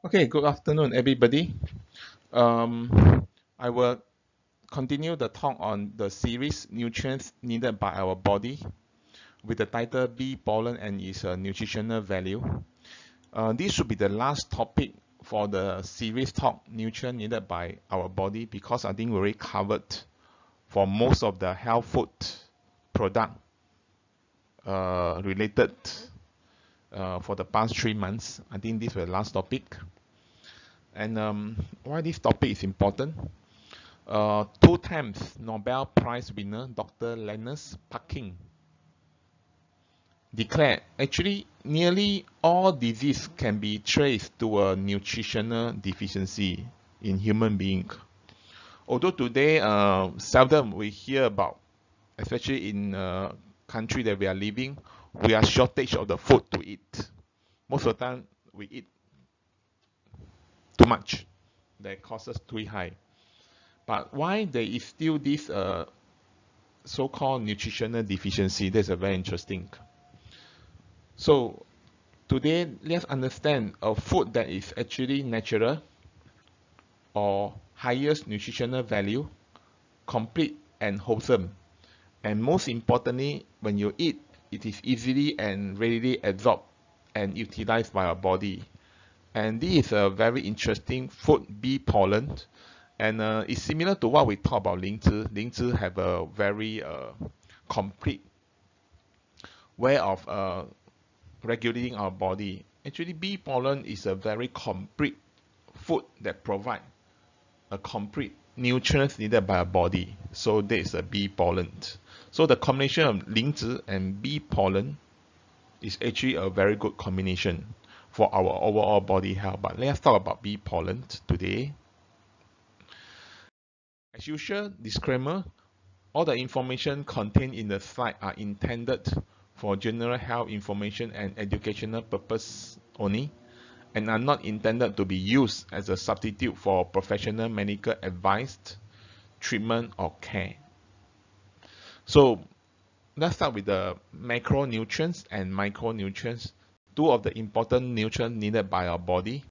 Okay, good afternoon, everybody. I will continue the talk on the series nutrients needed by our body with the title Bee Pollen and its nutritional value. This should be the last topic for the series talk nutrient needed by our body because I think we already covered for most of the health food product related for the past 3 months. I think this was the last topic. And why this topic is important? Two times Nobel Prize winner Dr. Linus Pauling declared actually nearly all disease can be traced to a nutritional deficiency in human being. Although today seldom we hear about, especially in country that we are living, we are shortage of the food to eat. Most of the time we eat too much that causes too high. But why there is still this so-called nutritional deficiency? That's a very interesting. So today, let's understand a food that is actually natural or highest nutritional value, complete and wholesome. And most importantly, when you eat, it is easily and readily absorbed and utilized by our body. And this is a very interesting food, bee pollen. And it's similar to what we talk about Lingzi. Lingzi have a very complete way of regulating our body. Actually, bee pollen is a very complete food that provide a complete nutrients needed by our body. So that is a bee pollen. So the combination of Lingzi and bee pollen is actually a very good combination for our overall body health. But let's talk about bee pollen today. As usual, disclaimer, all the information contained in the slide are intended for general health information and educational purpose only and are not intended to be used as a substitute for professional medical advice, treatment or care. So let's start with the macronutrients and micronutrients, two of the important nutrients needed by our body.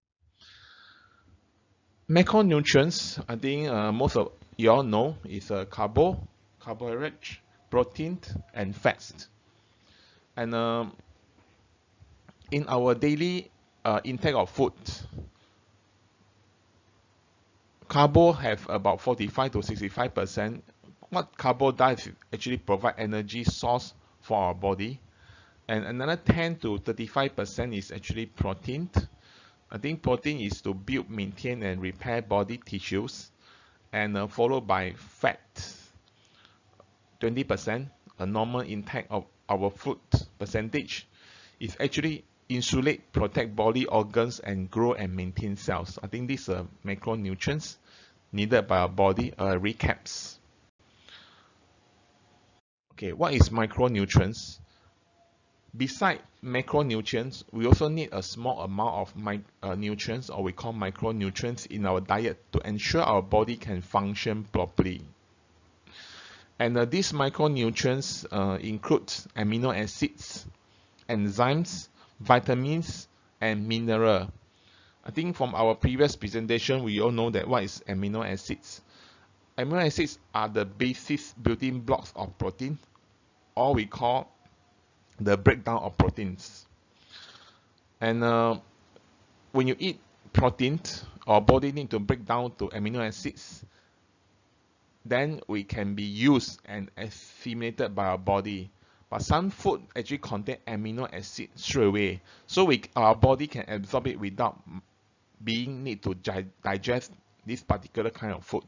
Macronutrients, I think most of you all know, is carbohydrate, protein, and fats. And in our daily intake of food, carbo have about 45 to 65%. What carbo does is actually provide energy source for our body. And another 10 to 35% is actually protein. I think protein is to build, maintain, and repair body tissues, and followed by fat, 20%. A normal intake of our food percentage is actually insulate, protect body organs, and grow and maintain cells. I think these are macronutrients needed by our body. Recaps. Okay, what is micronutrients? Besides macronutrients, we also need a small amount of nutrients, or we call micronutrients, in our diet to ensure our body can function properly. And these micronutrients include amino acids, enzymes, vitamins, and mineral. I think from our previous presentation, we all know that what is amino acids. Amino acids are the basic building blocks of protein, or we call the breakdown of proteins. And when you eat protein, our body need to break down to amino acids. Then we can be used and assimilated by our body. But some food actually contain amino acid straight away, so our body can absorb it without being need to digest this particular kind of food.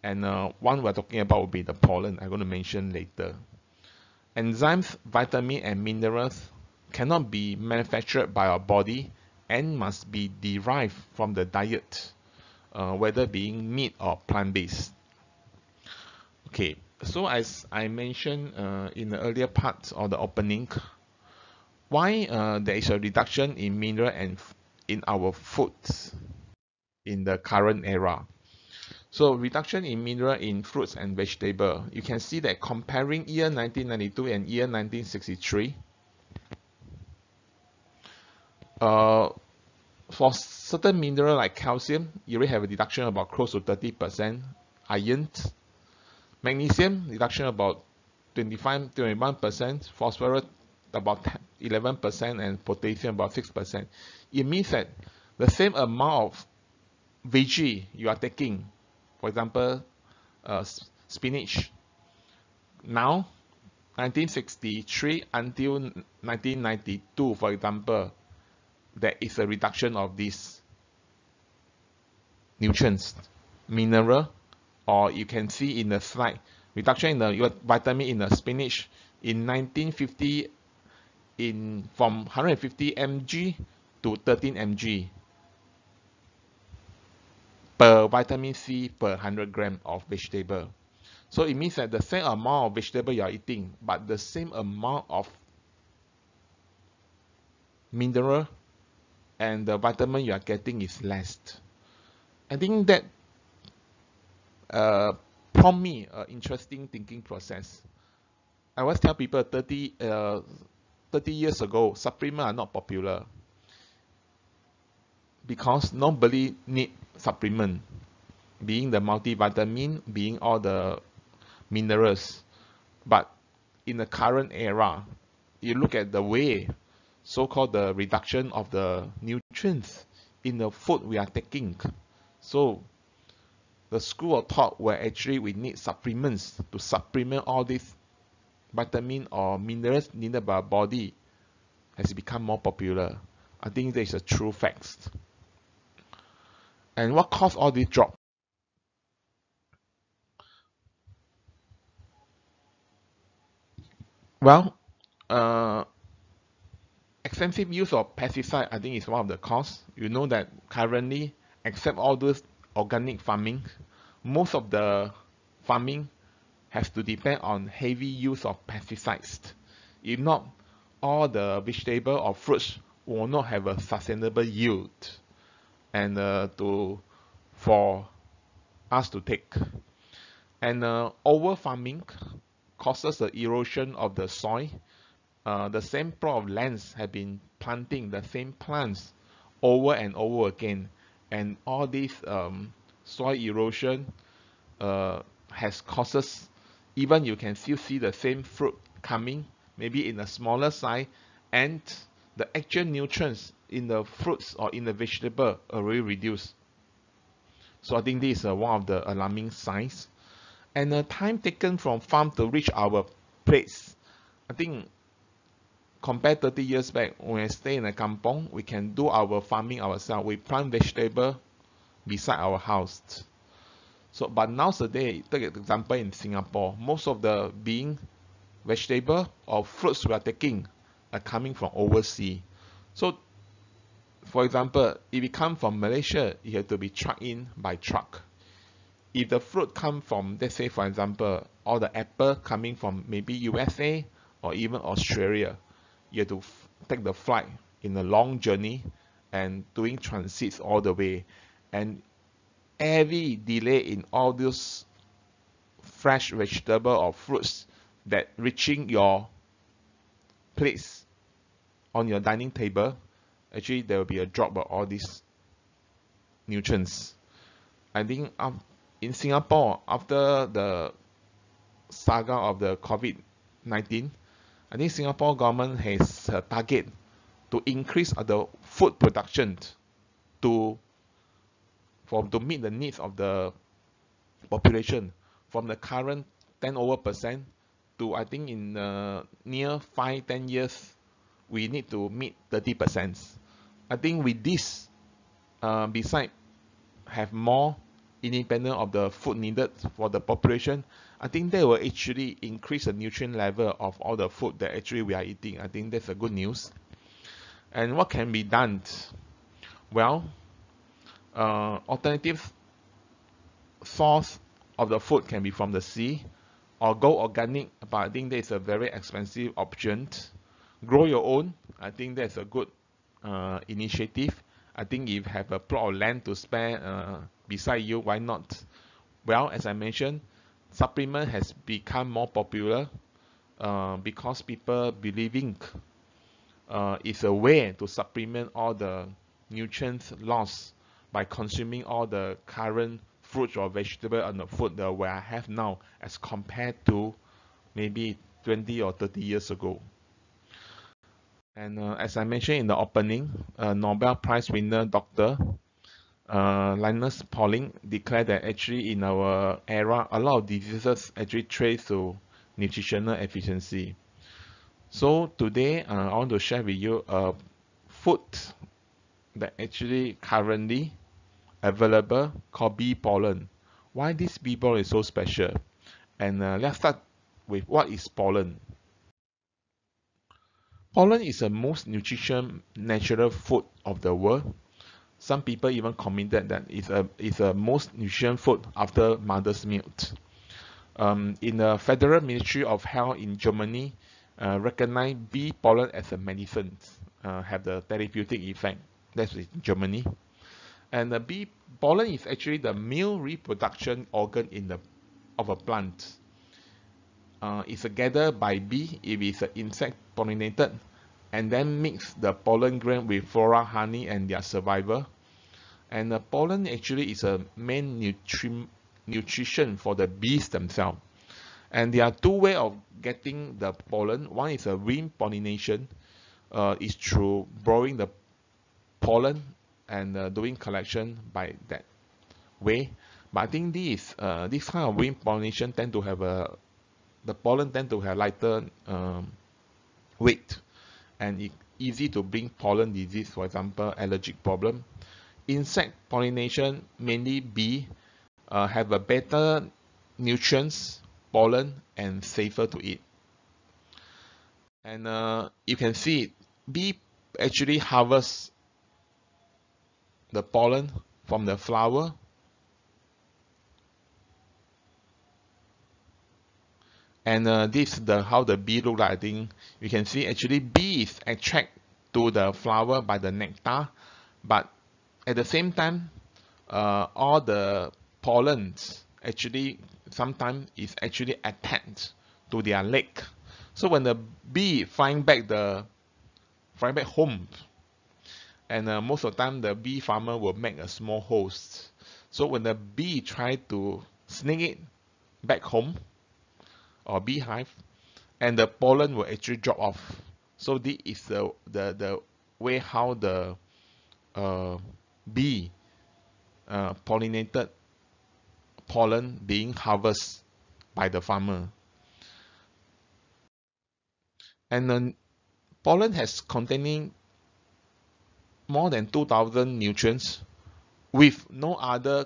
And one we're talking about will be the pollen. I'm going to mention later. Enzymes, vitamins, and minerals cannot be manufactured by our body and must be derived from the diet, whether being meat or plant-based. Okay, so as I mentioned in the earlier part of the opening, why there is a reduction in mineral and in our foods in the current era. So reduction in mineral in fruits and vegetables. You can see that comparing year 1992 and year 1963, For certain mineral like calcium, you already have a deduction about close to 30%. Iron, magnesium, reduction about 21%. Phosphorus about 11%, and potassium about 6%. It means that the same amount of veggie you are taking, for example, spinach, now 1963 until 1992, for example, there is a reduction of these nutrients, mineral, or you can see in the slide, reduction in the vitamin in the spinach in 1950 from 150 mg to 13 mg per vitamin C per 100 gram of vegetable. So it means that the same amount of vegetable you are eating, but the same amount of mineral and the vitamin you are getting is less. I think that prompt me an interesting thinking process. I always tell people 30 years ago, supplements are not popular because nobody need supplement, being the multivitamin, being all the minerals. But in the current era, you look at the way, so-called the reduction of the nutrients in the food we are taking. So the school of thought where actually we need supplements to supplement all these vitamin or minerals needed by our body has become more popular. I think that is a true fact. And what caused all this drop? Well, extensive use of pesticide, I think, is one of the cause. You know that currently, except all those organic farming, most of the farming has to depend on heavy use of pesticides. If not, all the vegetable or fruits will not have a sustainable yield and for us to take. And over farming causes the erosion of the soil. The same plot of lands have been planting the same plants over and over again, and all this soil erosion has causes, even you can still see the same fruit coming, maybe in a smaller size, and the actual nutrients in the fruits or in the vegetable are really reduced. So I think this is one of the alarming signs. And the time taken from farm to reach our plates, I think compared 30 years back, when I stay in a kampong, we can do our farming ourselves. We plant vegetable beside our house. So, but nowadays, take an example in Singapore, most of the being vegetable or fruits we are taking are coming from overseas. So, for example, if it comes from Malaysia, it has to be trucked in by truck. If the fruit come from, let's say, for example, all the apple coming from maybe USA or even Australia, you have to take the flight in a long journey and doing transits all the way. And every delay in all those fresh vegetable or fruits that reaching your place on your dining table, actually there will be a drop of all these nutrients. I think in Singapore, after the saga of the COVID-19, I think Singapore government has a target to increase the food production to meet the needs of the population from the current 10% to, I think, in near 5-10 years we need to meet 30%. I think with this, besides have more independent of the food needed for the population, I think that will actually increase the nutrient level of all the food that actually we are eating. I think that's a good news. And what can be done? Well, alternative source of the food can be from the sea or go organic, but I think that is a very expensive option. Grow your own, I think that's a good initiative. I think if you have a plot of land to spare beside you, why not? Well, as I mentioned, supplement has become more popular because people believing it's a way to supplement all the nutrients lost by consuming all the current fruits or vegetable and the food that we have now as compared to maybe 20 or 30 years ago. And as I mentioned in the opening, Nobel Prize winner Dr. Linus Pauling declared that actually in our era, a lot of diseases actually trace to nutritional efficiency. So today, I want to share with you a food that actually currently available called bee pollen. Why this bee pollen is so special? And let's start with what is pollen. Pollen is the most nutritious natural food of the world. Some people even commented that it's a most nutritious food after mother's milk. In the Federal Ministry of Health in Germany, recognize bee pollen as a medicine, have the therapeutic effect. That's in Germany. And the bee pollen is actually the male reproduction organ of a plant. It's gathered by bee if it's an insect pollinated, and then mix the pollen grain with flora, honey, and their survival. And the pollen actually is a main nutrition for the bees themselves. And there are two ways of getting the pollen. One is a wind pollination, is through blowing the pollen and doing collection by that way. But I think this kind of wind pollination tend to have the pollen tend to have lighter weight, and it's easy to bring pollen disease, for example, allergic problem. Insect pollination, mainly bee, have a better nutrients, pollen, and safer to eat. And you can see bee actually harvest the pollen from the flower, and this is how the bee look like. I think you can see actually bees attract to the flower by the nectar, but at the same time, all the pollens actually sometimes is actually attached to their leg. So when the bee flying back home, and most of the time the bee farmer will make a small host. So when the bee try to sneak it back home or beehive, and the pollen will actually drop off. So this is the way how the bee pollinated pollen being harvested by the farmer. And then pollen has containing more than 2,000 nutrients with no other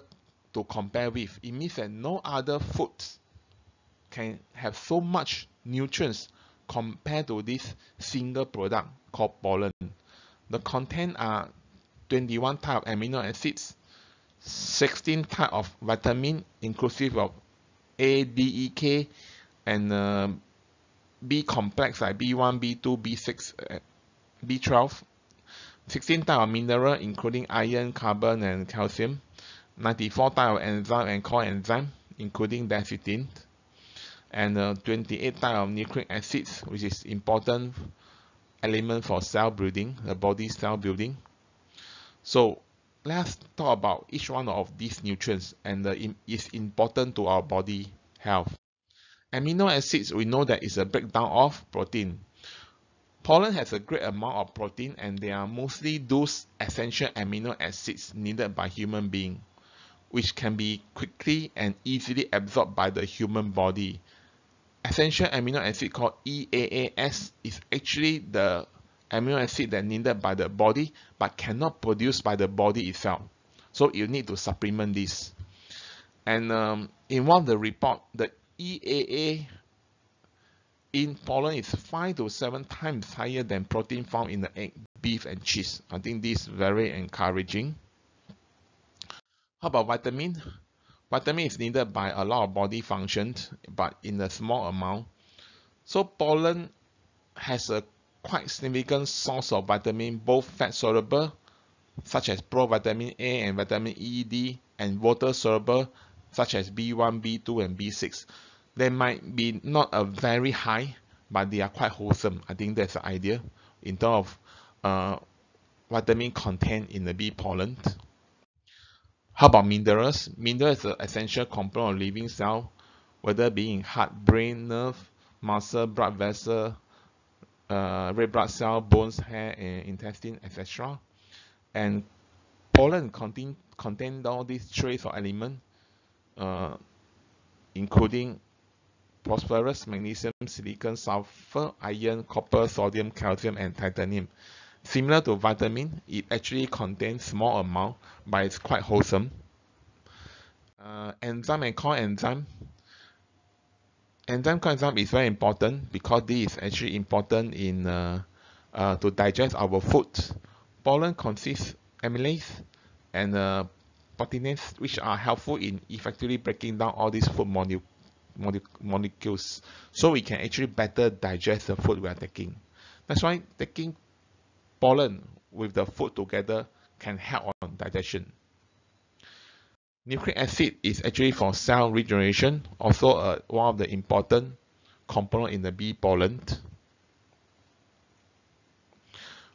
to compare with. It means that no other foods can have so much nutrients compared to this single product called pollen. The content are 21 type of amino acids, 16 type of vitamin inclusive of A, D, E, K, and B complex like B1, B2, B6, B12, 16 type of mineral including iron, carbon, and calcium, 94 type of enzyme and co-enzyme including lecithin, and 28 type of nucleic acids, which is important element for cell building, the body cell building. So let's talk about each one of these nutrients and is important to our body health. Amino acids, we know that is a breakdown of protein. Pollen has a great amount of protein, and they are mostly those essential amino acids needed by human beings, which can be quickly and easily absorbed by the human body. Essential amino acid called EAAS is actually the amino acid that needed by the body but cannot produce by the body itself. So you need to supplement this. And in one of the report, the EAA in pollen is 5 to 7 times higher than protein found in the egg, beef, and cheese. I think this is very encouraging. How about vitamin? Vitamin is needed by a lot of body functions, but in a small amount. So pollen has a quite significant source of vitamin, both fat soluble, such as provitamin A and vitamin E, D, and water soluble, such as B1, B2, and B6. They might be not a very high, but they are quite wholesome. I think that's the idea in terms of vitamin contained in the bee pollen. How about minerals? Minerals is an essential component of living cell, whether being heart, brain, nerve, muscle, blood vessel, red blood cell, bones, hair, and intestine, etc. And pollen contain all these trace or elements, including phosphorus, magnesium, silicon, sulfur, iron, copper, sodium, calcium, and titanium. Similar to vitamin, it actually contains small amount, but it's quite wholesome. Enzyme and coenzyme. Enzyme coenzyme is very important because this is actually important in to digest our food. Pollen consists amylase and proteinases, which are helpful in effectively breaking down all these food molecules, so we can actually better digest the food we are taking. That's why taking pollen with the food together can help on digestion. Nucleic acid is actually for cell regeneration, also one of the important components in the bee pollen.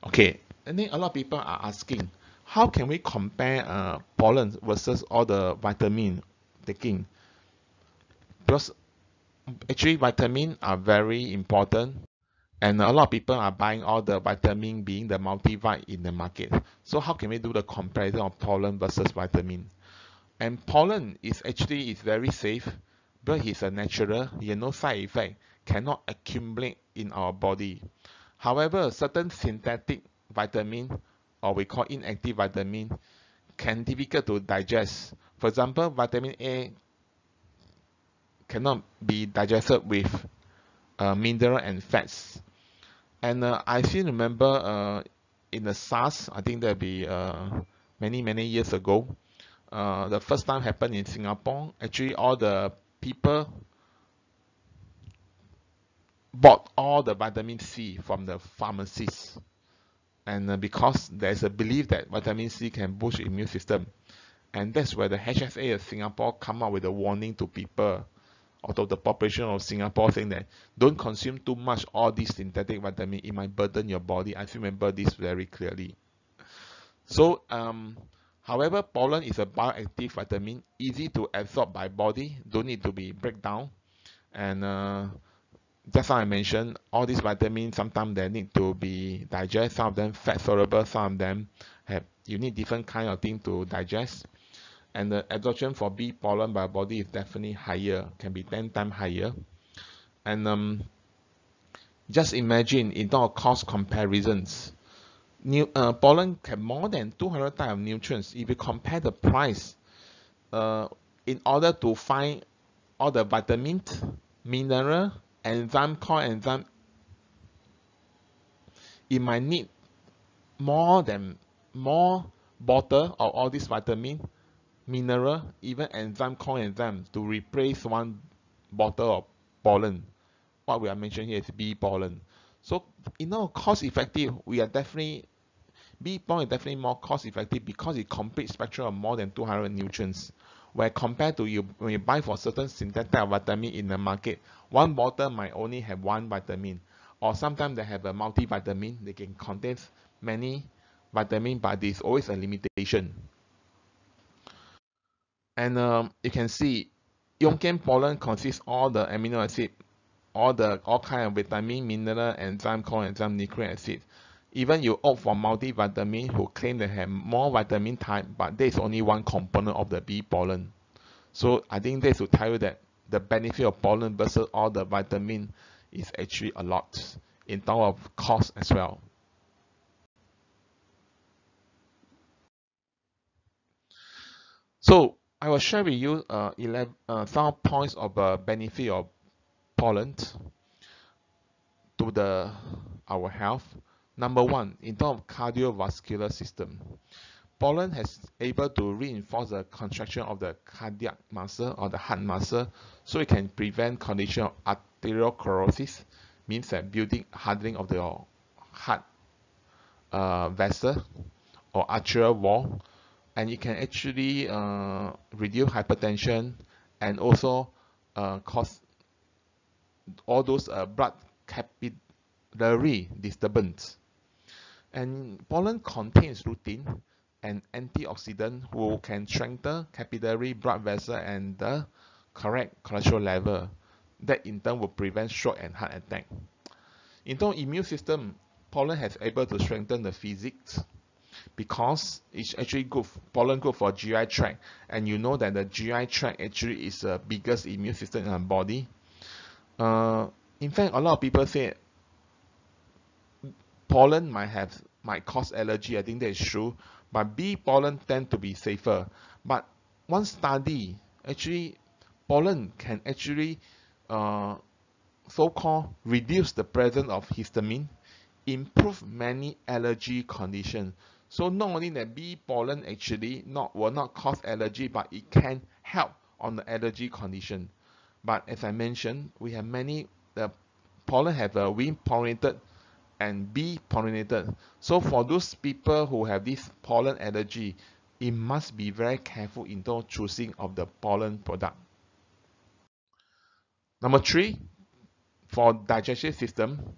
Okay, and then a lot of people are asking, how can we compare pollen versus all the vitamin taking? Because actually vitamins are very important, and a lot of people are buying all the vitamin being the multivite in the market. So how can we do the comparison of pollen versus vitamin? And pollen is very safe because it's a natural, you know, side effect, cannot accumulate in our body. However, certain synthetic vitamin, or we call inactive vitamin, can difficult to digest. For example, vitamin A cannot be digested with mineral and fats. And I still remember in the SARS, I think that'll be many years ago. The first time happened in Singapore. Actually, all the people bought all the vitamin C from the pharmacies, and because there's a belief that vitamin C can boost immune system, and that's where the HSA of Singapore come up with a warning to people out of the population of Singapore, saying that don't consume too much all these synthetic vitamin, it might burden your body. I remember this very clearly. So however, pollen is a bioactive vitamin, easy to absorb by body, don't need to be break down. And just like I mentioned, all these vitamins, sometimes they need to be digested. Some of them fat soluble, some of them you need different kind of thing to digest. And the absorption for bee pollen by body is definitely higher, can be 10 times higher. And just imagine in terms of cost comparisons, pollen have more than 200 types of nutrients. If you compare the price, in order to find all the vitamins, mineral, enzyme, coenzyme, it might need more bottle of all these vitamin, mineral, even enzyme, coenzyme to replace one bottle of pollen. What we are mentioning here is bee pollen. So, cost effective, bee pollen is definitely more cost effective because it complete spectrum of more than 200 nutrients. Where compared to when you buy for certain synthetic vitamin in the market, one bottle might only have one vitamin, or sometimes they have a multivitamin. They can contain many vitamins, but there's always a limitation. And you can see, Yonken pollen consists all the amino acid, all kind of vitamin, mineral, enzyme, coenzyme, nucleic acid. Even you opt for multivitamin who claim they have more vitamin type, but there is only one component of the bee pollen. So I think this will tell you that the benefit of pollen versus all the vitamin is actually a lot in terms of cost as well. So I will share with you some points of benefit of pollen to our health. Number one, in terms of cardiovascular system, pollen has able to reinforce the contraction of the cardiac muscle or the heart muscle, so it can prevent condition of arteriosclerosis, means that hardening of the heart vessel or arterial wall, and it can actually reduce hypertension and also cause all those blood capillary disturbance. And pollen contains lutein, an antioxidant who can strengthen capillary blood vessel and the correct cholesterol level. That in turn will prevent stroke and heart attack. In terms of immune system, pollen has able to strengthen the physics because it's actually good, pollen good for GI tract, and you know that the GI tract actually is the biggest immune system in our body. In fact, a lot of people say pollen might cause allergy. I think that is true, but bee pollen tend to be safer. But one study actually, pollen can actually so-called reduce the presence of histamine, improve many allergy conditions. So not only that bee pollen actually will not cause allergy, but it can help on the allergy condition. But as I mentioned, we have many, the pollen have a wind pollinated and bee pollinated. So for those people who have this pollen allergy, it must be very careful in terms of choosing of the pollen product. Number 3, for digestive system,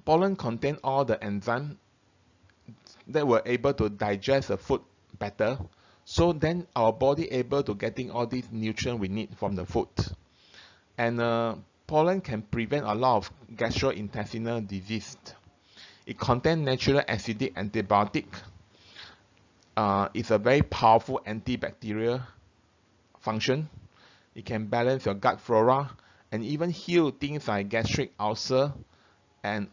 pollen contain all the enzymes that were able to digest the food better. So then our body able to getting all these nutrients we need from the food. And pollen can prevent a lot of gastrointestinal disease. It contains natural acidic antibiotic. It's a very powerful antibacterial function. It can balance your gut flora and even heal things like gastric ulcer, and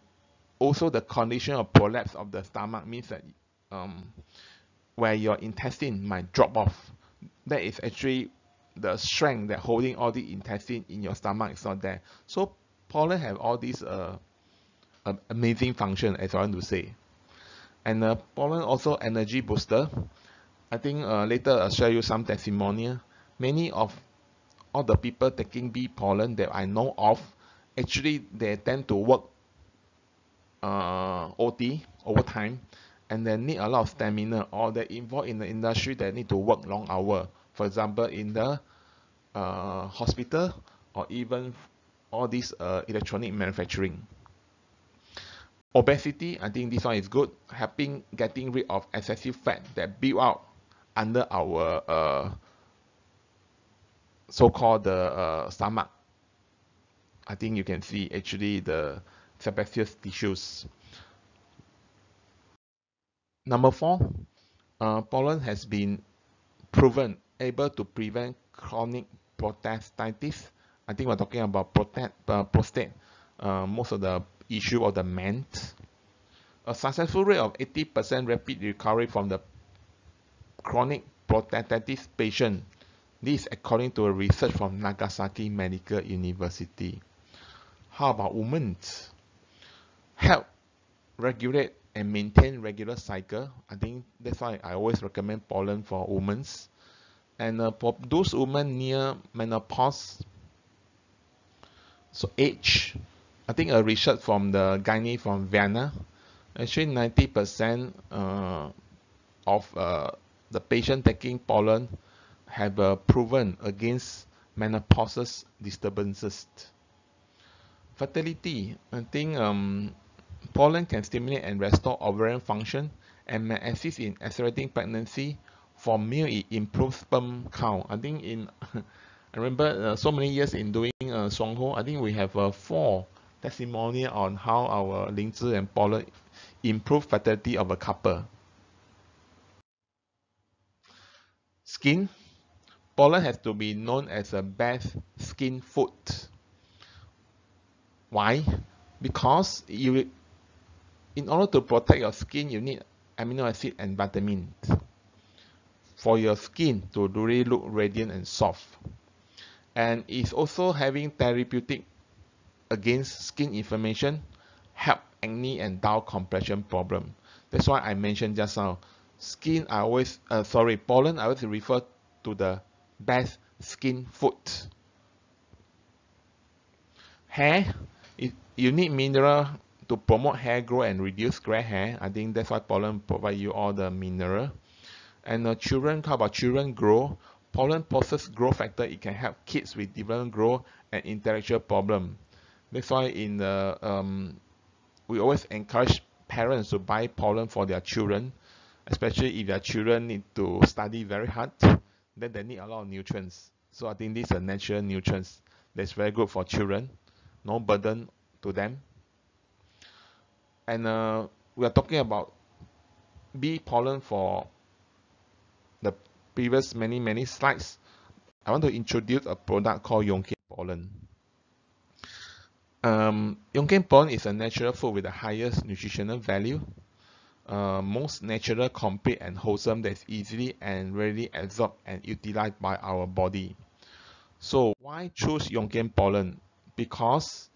also the condition of prolapse of the stomach means that where your intestine might drop off. That is actually the strength that holding all the intestine in your stomach is not there. So pollen have all these amazing function, as I want to say. And pollen also energy booster. I think later I'll share you some testimonial. Many of all the people taking bee pollen that I know of, actually they tend to work OT, overtime, and they need a lot of stamina, or they're involved in the industry that need to work long hour. For example, in the hospital, or even all this electronic manufacturing. Obesity, I think this one is good, helping getting rid of excessive fat that build up under our so-called the stomach. I think you can see actually the sebaceous tissues. Number 4, pollen has been proven able to prevent chronic prostatitis. I think we're talking about prostate, most of the issue of the men. A successful rate of 80% rapid recovery from the chronic prostatitis patient. This is according to a research from Nagasaki Medical University. How about women? Help regulate and maintain regular cycle. I think that's why I always recommend pollen for women. And for those women near menopause, so age, I think a research from the gynae from Vienna, actually 90% of the patient taking pollen have proven against menopausal disturbances. Fertility, I think pollen can stimulate and restore ovarian function and may assist in accelerating pregnancy. For male, it improves sperm count. I think in I remember so many years in doing Shuang Hor, I think we have 4 testimonial on how our Lingzi and pollen improve fertility of a couple. Skin, pollen has to be known as the best skin food. Why? Because in order to protect your skin, you need amino acid and vitamins for your skin to really look radiant and soft. And it's also having therapeutic against skin inflammation, help acne and dull complexion problem. That's why I mentioned just now, pollen I always refer to the best skin food. Hair, you need mineral to promote hair growth and reduce gray hair. I think that's why pollen provide you all the mineral. And children, how about children grow? Pollen possesses growth factor. It can help kids with development growth and intellectual problem. That's why in the we always encourage parents to buy pollen for their children, especially if their children need to study very hard, then they need a lot of nutrients. So I think these are natural nutrients that's very good for children, no burden to them. And we are talking about bee pollen for the previous many slides. I want to introduce a product called Yonked Pollen. Yonken Pollen is a natural food with the highest nutritional value, most natural, complete, and wholesome that is easily and readily absorbed and utilized by our body. So why choose Yonken Pollen? Because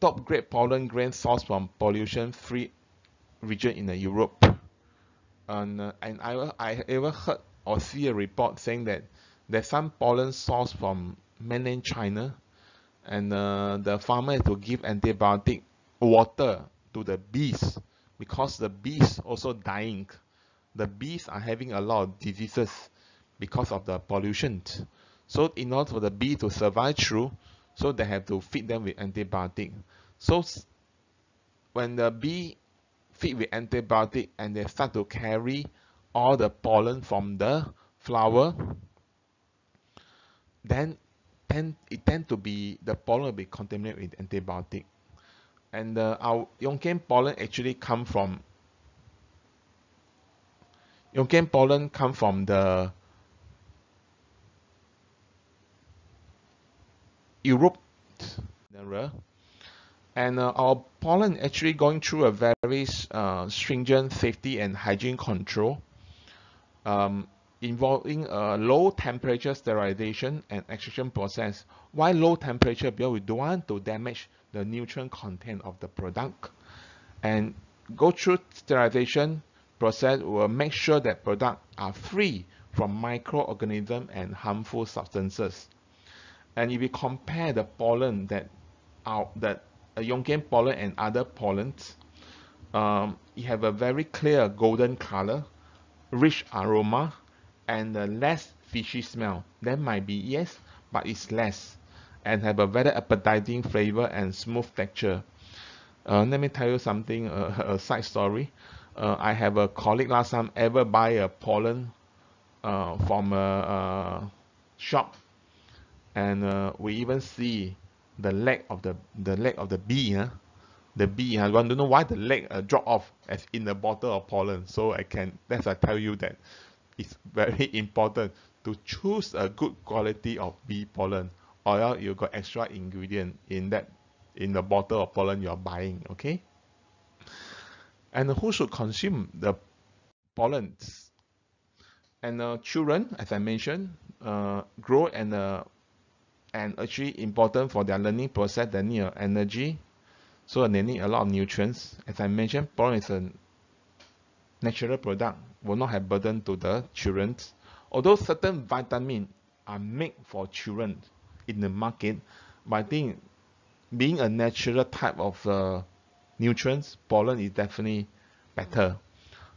top-grade pollen grain sourced from pollution-free region in Europe. And I ever heard or see a report saying that there's some pollen sourced from mainland China, and the farmer has to give antibiotic water to the bees because the bees also dying. The bees are having a lot of diseases because of the pollution. So in order for the bee to survive through, so they have to feed them with antibiotic. So when the bee feed with antibiotic and they start to carry all the pollen from the flower, then it tend to be, the pollen will be contaminated with antibiotic. And our Yonken pollen actually come from the Europe, and our pollen actually going through a very stringent safety and hygiene control, involving a low temperature sterilization and extraction process. Why low temperature? Because we don't want to damage the nutrient content of the product. And go through sterilization process will make sure that products are free from microorganisms and harmful substances. And if we compare the pollen that Yonken pollen and other pollens, you have a very clear golden color, rich aroma, and less fishy smell. That might be, yes, but it's less, and have a very appetizing flavor and smooth texture. Let me tell you something, a side story. I have a colleague last time ever buy a pollen from a shop, and we even see the leg of the bee. The bee, I want to know why the leg drop off as in the bottle of pollen. So I tell you that it's very important to choose a good quality of bee pollen, or else you got extra ingredient in the bottle of pollen you're buying. Okay. And who should consume the pollens? And children, as I mentioned, grow and actually important for their learning process. They need energy, so they need a lot of nutrients. As I mentioned, pollen is a natural product, will not have burden to the children. Although certain vitamins are made for children in the market, but I think being a natural type of nutrients, pollen is definitely better.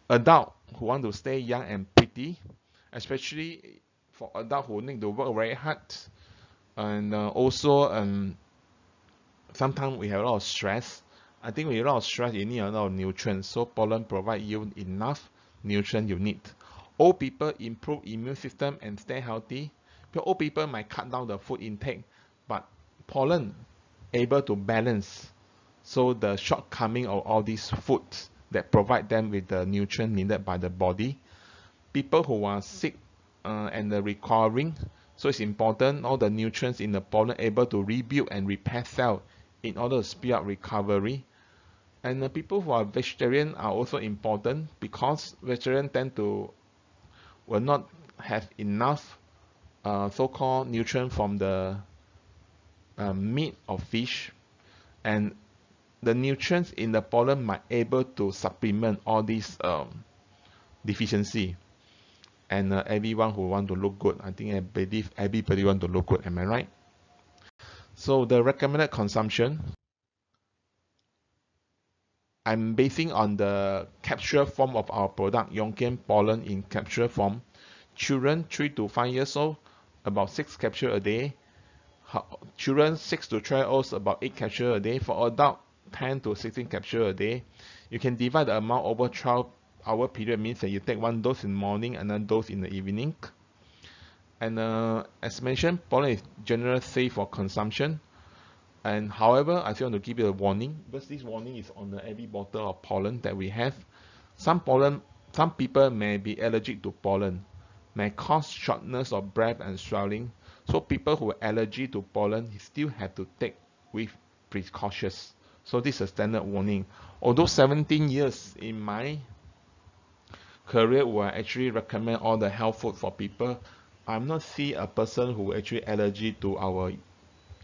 Adults who want to stay young and pretty, especially for adults who need to work very hard, and also sometimes we have a lot of stress. I think with a lot of stress, you need a lot of nutrients. So pollen provide you enough nutrients you need. Old people improve immune system and stay healthy. Because old people might cut down the food intake, but pollen able to balance. So the shortcoming of all these foods that provide them with the nutrients needed by the body. People who are sick and recovering, so it's important all the nutrients in the pollen able to rebuild and repair cells in order to speed up recovery. And the people who are vegetarian are also important, because vegetarians will not have enough so-called nutrients from the meat or fish, and the nutrients in the pollen might able to supplement all these deficiency. And everyone who want to look good, I think I believe everybody want to look good. Am I right? So the recommended consumption, I'm basing on the capsule form of our product, Yonken Pollen in capsule form. Children 3 to 5 years old, about 6 capsules a day. Children 6 to 12 years old, about 8 capsules a day. For adult 10 to 16 capsules a day. You can divide the amount over 12-hour period, means that you take one dose in the morning and then dose in the evening. And as mentioned, pollen is generally safe for consumption. And however, I still want to give you a warning, because this warning is on every bottle of pollen that we have. Some people may be allergic to pollen, may cause shortness of breath and swelling. So people who are allergic to pollen still have to take with precautions. So this is a standard warning. Although 17 years in my career where I actually recommend all the health food for people, I'm not see a person who actually allergic to our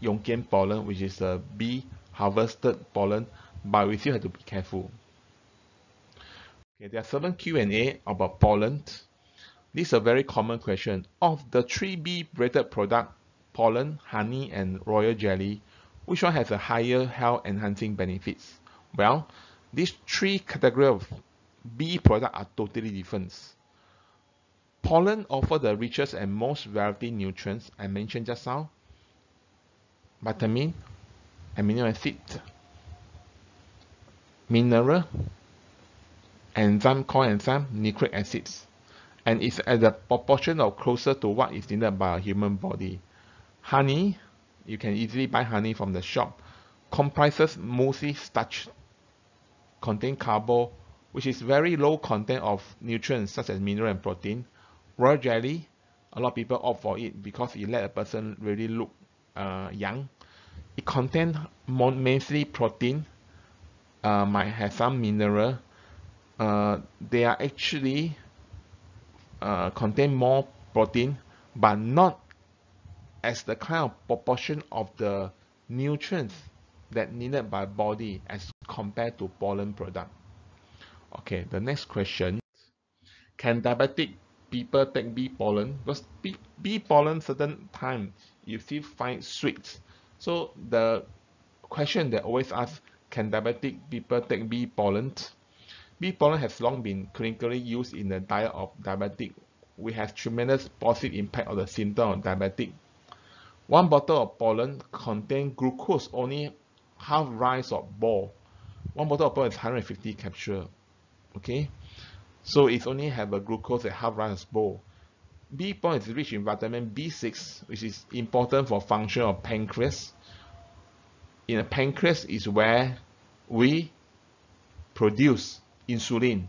Yonken pollen, which is a bee harvested pollen, but we still have to be careful. Okay, there are 7 Q&A about pollen. This is a very common question. Of the 3 bee-related products, pollen, honey, and royal jelly, which one has a higher health-enhancing benefits? Well, these 3 categories of bee products are totally different. Pollen offers the richest and most variety nutrients I mentioned just now: vitamin, amino acid, mineral, enzyme, co-enzyme, nucleic acids, and it's at the proportion of closer to what is needed by a human body. Honey, you can easily buy honey from the shop, comprises mostly starch, contain carbo, which is very low content of nutrients such as mineral and protein. Royal jelly, a lot of people opt for it because it let a person really look young. It contains mainly protein, might have some mineral. They are actually contain more protein, but not as the kind of proportion of the nutrients that needed by body as compared to pollen product. Okay, the next question: can diabetic people take bee pollen? Because bee pollen certain time you still find sweet. So the question that always asked, can diabetic people take bee pollen? Bee pollen has long been clinically used in the diet of diabetic, which has tremendous positive impact on the symptom of diabetic. One bottle of pollen contains glucose only half rise of ball. One bottle of pollen is 150 capsules. Okay, so it only have a glucose at half rise of ball. Bee pollen is rich in vitamin B6, which is important for function of pancreas. In the pancreas is where we produce insulin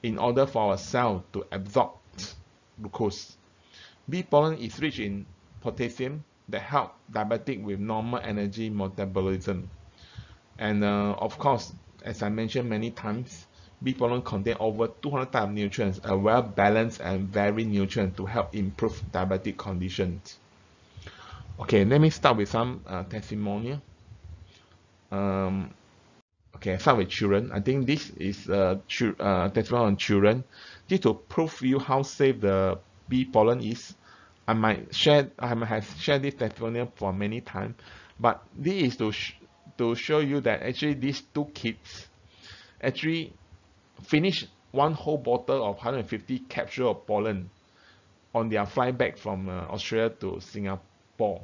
in order for our cell to absorb glucose. Bee pollen is rich in potassium that help diabetic with normal energy metabolism. And of course, as I mentioned many times, bee pollen contain over 200 types of nutrients, a well-balanced and varied nutrient to help improve diabetic conditions. Okay, let me start with some testimonial. Okay, I start with children. I think this is testimonial on children. Just to prove you how safe the bee pollen is, I might have shared this testimonial for many times, but this is to show you that actually these 2 kids actually finished one whole bottle of 150 capsules of pollen on their flight back from Australia to Singapore,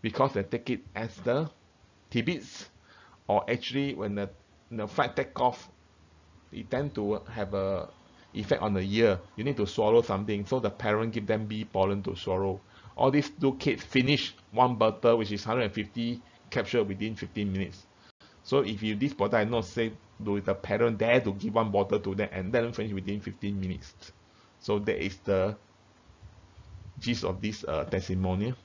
because they take it as the tidbits, or actually when the flight take off, it tend to have a effect on the ear. You need to swallow something, so the parent give them bee pollen to swallow. All these 2 kids finish one bottle, which is 150 capsules, within 15 minutes. So if this bottle is not safe, do the parent dare to give one bottle to them and let them finish within 15 minutes. So that is the gist of this testimonial.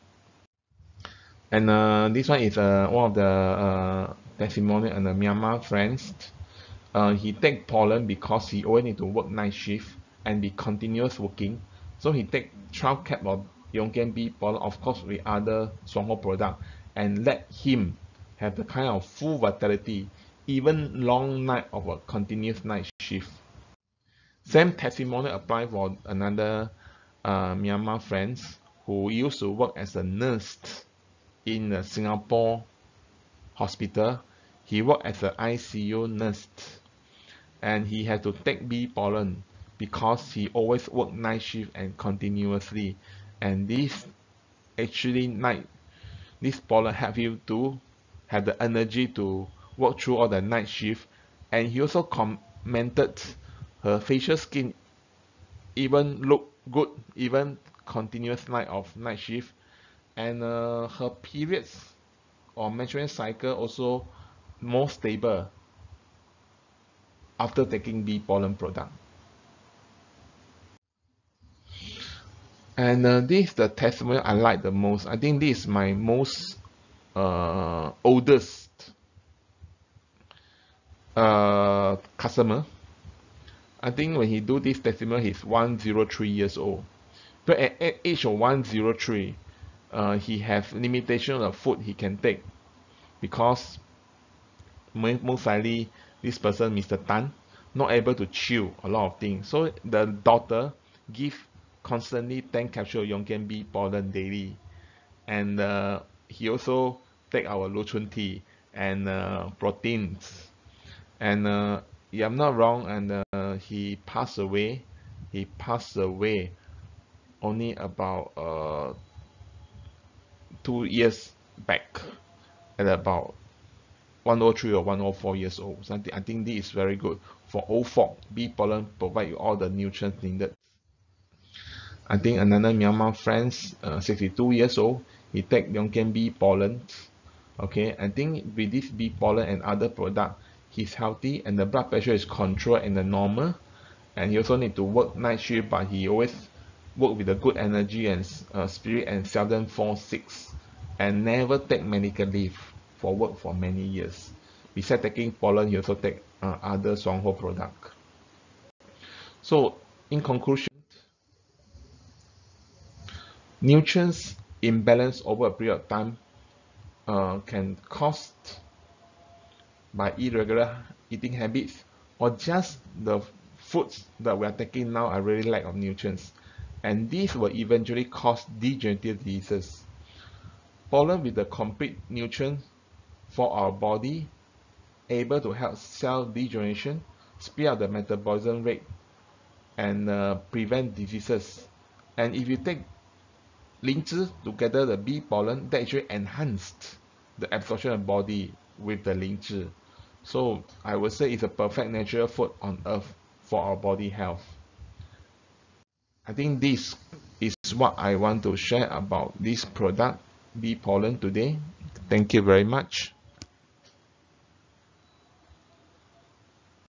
And this one is one of the testimonial and the Myanmar friends. He take pollen because he always need to work night shift and be continuous working. So he take 12 cap of Yonken bee pollen, of course with other Shuang Hor product, and let him have the kind of full vitality, even long night of a continuous night shift. Same testimonial apply for another Myanmar friends who used to work as a nurse in a Singapore hospital. He worked as an ICU nurse, and he had to take bee pollen because he always worked night shift and continuously. And this pollen help you to have the energy to work through all the night shift, and he also commented her facial skin even look good, even continuous night of night shift, and her periods or menstrual cycle also more stable after taking bee pollen product. And this is the testimonial I like the most. I think this is my most oldest customer. I think when he do this testimonial, he's 103 years old. But at age of 103, he has limitation of food he can take, because most likely this person, Mr. Tan, not able to chew a lot of things. So the doctor give constantly 10 capsules of Yonken bee pollen daily, and he also take our Luchun tea and proteins. And if I'm not wrong, and he passed away. He passed away only about 2 years back, at about 103 or 104 years old. So I think this is very good for old folk. Bee pollen provide you all the nutrients needed. I think another Myanmar friend, 62 years old, he take Yonken bee pollen. Okay, I think with this bee pollen and other product, he's healthy and the blood pressure is controlled and the normal. And he also need to work night shift, but he always work with a good energy and spirit, and seldom fall sick, and never take medical leave for work for many years. Besides taking pollen, he also take other Shuang Hor product. So in conclusion, nutrients imbalance over a period of time can caused by irregular eating habits, or just the foods that we are taking now are really lack of nutrients, and these will eventually cause degenerative diseases. Pollen with the complete nutrients for our body, able to help cell degeneration, speed up the metabolism rate, and prevent diseases. And if you take Lingzhi together, the bee pollen, that actually enhanced the absorption of body with the Lingzhi. So I would say it's a perfect natural food on earth for our body health. I think this is what I want to share about this product, bee pollen, today. Thank you very much.